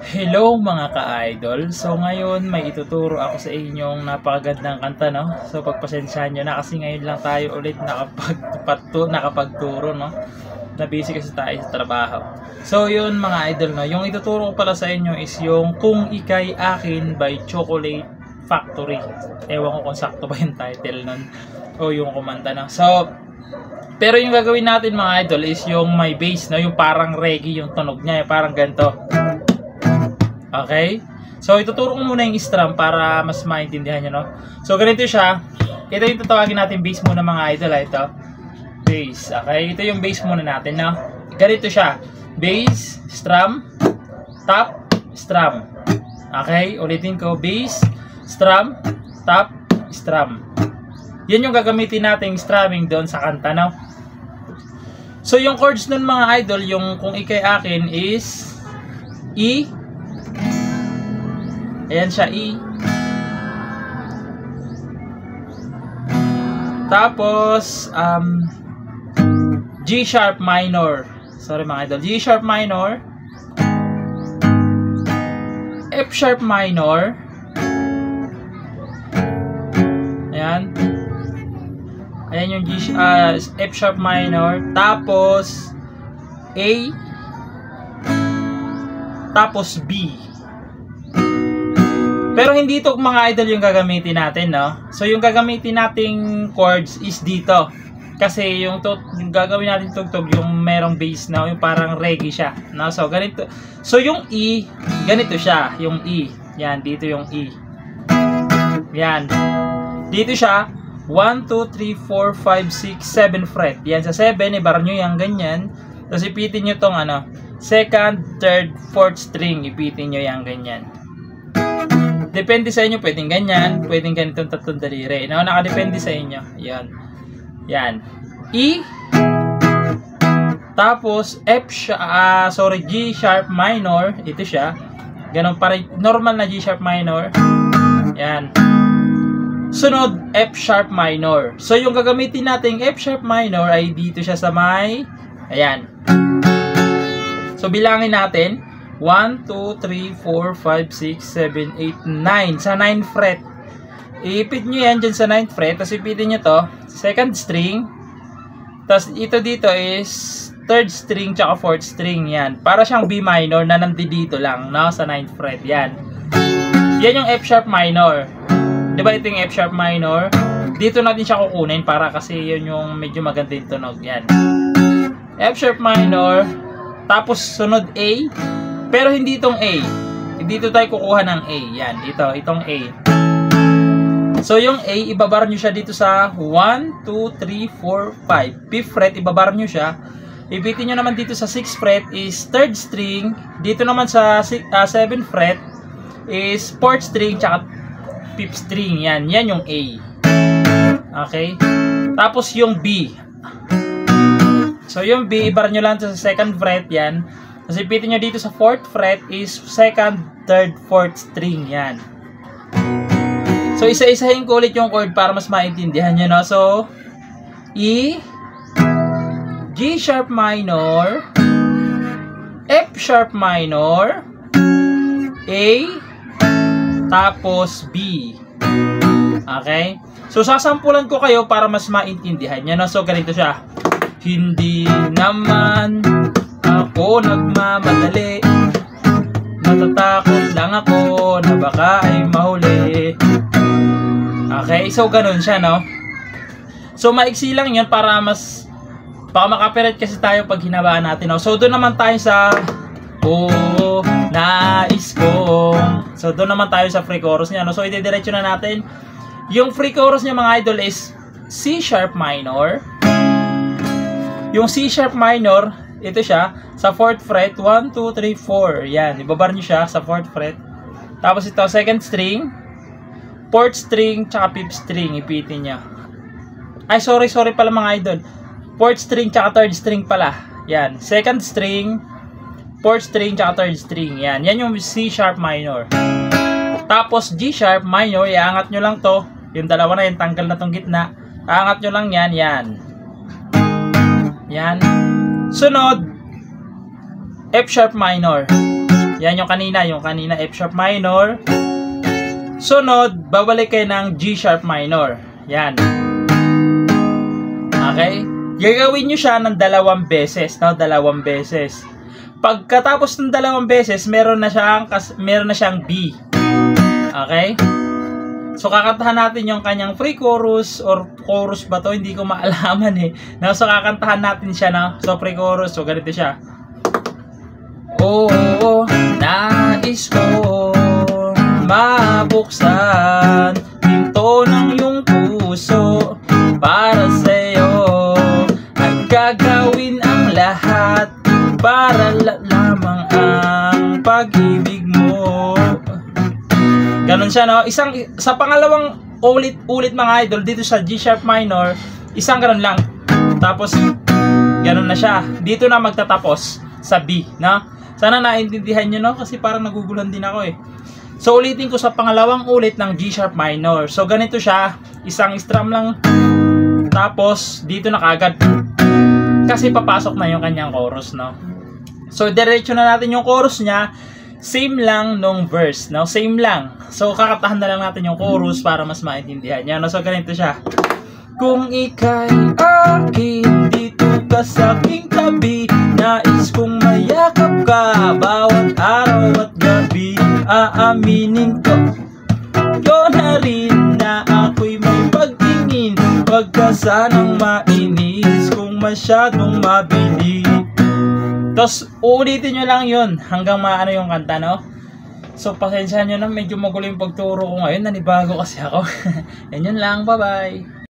Hello mga ka-idol. So ngayon may ituturo ako sa inyong napakagandang kanta, no? So pagpasensyahan nyo na kasi ngayon lang tayo ulit nakapagturo, no? Na busy kasi tayo sa trabaho. So yun mga idol, no? Yung ituturo ko pala sa inyo is yung Kung Ika'y Akin by Chocolate Factory. Ewan ko kung sakto ba yung title nun o yung kumanta, no? So pero yung gagawin natin mga idol is yung may bass, no? Yung parang reggae yung tunog niya, parang ganito. Okay? So, ituturo ko muna yung strum para mas maintindihan nyo, no? So, ganito siya. Ito yung tatawagin natin bass muna mga idol, ito. Bass, okay? Ito yung bass muna natin, no? Ganito siya. Bass, strum, top, strum. Okay? Ulitin ko. Bass, strum, top, strum. Yan yung gagamitin nating strumming doon sa kanta, no? So, yung chords nun mga idol, yung Kung Ika'y Akin is E. Ayan siya, E. Tapos, G sharp minor. Sorry mga idol. G sharp minor. F sharp minor. Ayan. Ayan yung F sharp minor. Tapos, A. Tapos, B. Pero hindi ito mga idol yung gagamitin natin, no? So yung gagamitin nating chords is dito. Kasi yung gagawin natin tugtog yung merong bass, no? Yung parang reggae siya, no? So ganito. So yung E, ganito siya, yung E. Yan, dito yung E. Yan. Dito siya 1 2 3 4 5 6 7 fret. Yan sa 7 ibar nyo yung ganyan. Tapos ipitin nyo tong ano, second, third, fourth string, ipitin nyo yung ganyan. Depende sa inyo, pwedeng ganyan, pwedeng ganitong tatlong daliri. No, nakadepende sa inyo. Yan. Yan. E. Tapos G sharp minor. Ito siya. Ganun pa rin. Normal na G sharp minor. Yan. Sunod, F sharp minor. So, yung gagamitin nating F sharp minor ay dito siya sa may, ayan. So, bilangin natin. 1, 2, 3, 4, 5, 6, 7, 8, 9. Sa 9 fret. Iipit nyo yan dyan sa 9th fret. Tapos ipitin nyo to. Second string. Tapos ito dito is third string tsaka fourth string. Yan. Para siyang B minor na nandito lang. No? Sa 9th fret. Yan. Yan yung F sharp minor. Diba ito yung F sharp minor? Dito natin siya kukunin para kasi yun yung medyo maganda yung tunog. Yan. F sharp minor. Tapos sunod A. Pero hindi itong A. Dito tayo kukuha ng A. Yan. Itong A. So, yung A, ibabar nyo siya dito sa 1, 2, 3, 4, 5. 5th fret, ibabar nyo siya. Ipitin nyo naman dito sa 6th fret is third string. Dito naman sa 7th fret is fourth string tsaka 5th string. Yan. Yan yung A. Okay? Tapos yung B. So, yung B, ibar nyo lang sa 2nd fret. Yan. Tapos ipitin nyo dito sa 4th fret is 2nd, 3rd, 4th string. Yan. So, isa-isahin ko ulit yung chord para mas maintindihan nyo, no? So, E, G sharp minor, F sharp minor, A, tapos B. Okay? So, sasampulan ko kayo para mas maintindihan nyo, no? So, ganito siya. Hindi naman ako nagmamadali, natatakot lang ako na baka ay mahuli. Okay, so ganun siya, no? So maiksi lang yun para mas baka makapirat kasi tayo pag hinabaan natin, no? So doon naman tayo sa nais ko. So doon naman tayo sa free chorus niya, no? So ide-diretso na natin. Yung free chorus niya mga idol is C sharp minor. Yung C sharp minor, ito siya, sa 4th fret, 1, 2, 3, 4. Yan, ibabar nyo siya sa 4th fret. Tapos ito, 2nd string, 4th string, tsaka 5th string, ipitin nyo. Ay, sorry pala mga idol. 4th string, tsaka 3rd string pala. Yan, 2nd string, 4th string, tsaka 3rd string. Yan, yan yung C sharp minor. Tapos G sharp minor, iangat nyo lang to. Yung dalawa na yan, tanggal na tong gitna. Angat nyo lang yan, yan. Yan. Sunod, F sharp minor. Yan yung kanina F sharp minor. Sunod, babalik kayo ng G sharp minor. Yan. Okay? Gagawin nyo siya ng 2 beses, no? 2 beses. Pagkatapos ng 2 beses, meron na siyang B. Okay? So, kakantahan natin yung kanyang pre-chorus or chorus ba to? Hindi ko maalaman eh. No? So, kakantahan natin siya, no? So, pre-chorus. So, ganito siya. Oh, nais ko mabuksan pinto ng iyong puso para sa'yo at gagawin ang lahat para lamang ang pag-ibig mo. Ganon siya, no? Sa pangalawang ulit mga idol, dito sa G sharp minor, isang ganon lang. Tapos, ganon na siya. Dito na magtatapos sa B, no? Sana naintindihan nyo, no? Kasi parang naguguluhan din ako eh. So, ulitin ko sa pangalawang ulit ng G sharp minor. So, ganito siya. Isang strum lang. Tapos, dito na kagad. Kasi papasok na yung kanyang chorus, no? So, diretso na natin yung chorus niya. Same lang nung verse, no? Same lang. So, kakatahan na lang natin yung chorus para mas maintindihan nyo, no? So, ganito siya. Kung ika'y akin, dito ka sa aking tabi, nais kong mayakap ka bawat araw at gabi. Aaminin ko na rin na ako'y may pagtingin, pagka sanang mainis kung masyadong mabili. Tapos uulitin nyo lang yun hanggang maano yung kanta, no? So pasensya nyo na, medyo magulo yung pagturo ko ngayon, nanibago kasi ako. Yan yun lang, bye bye.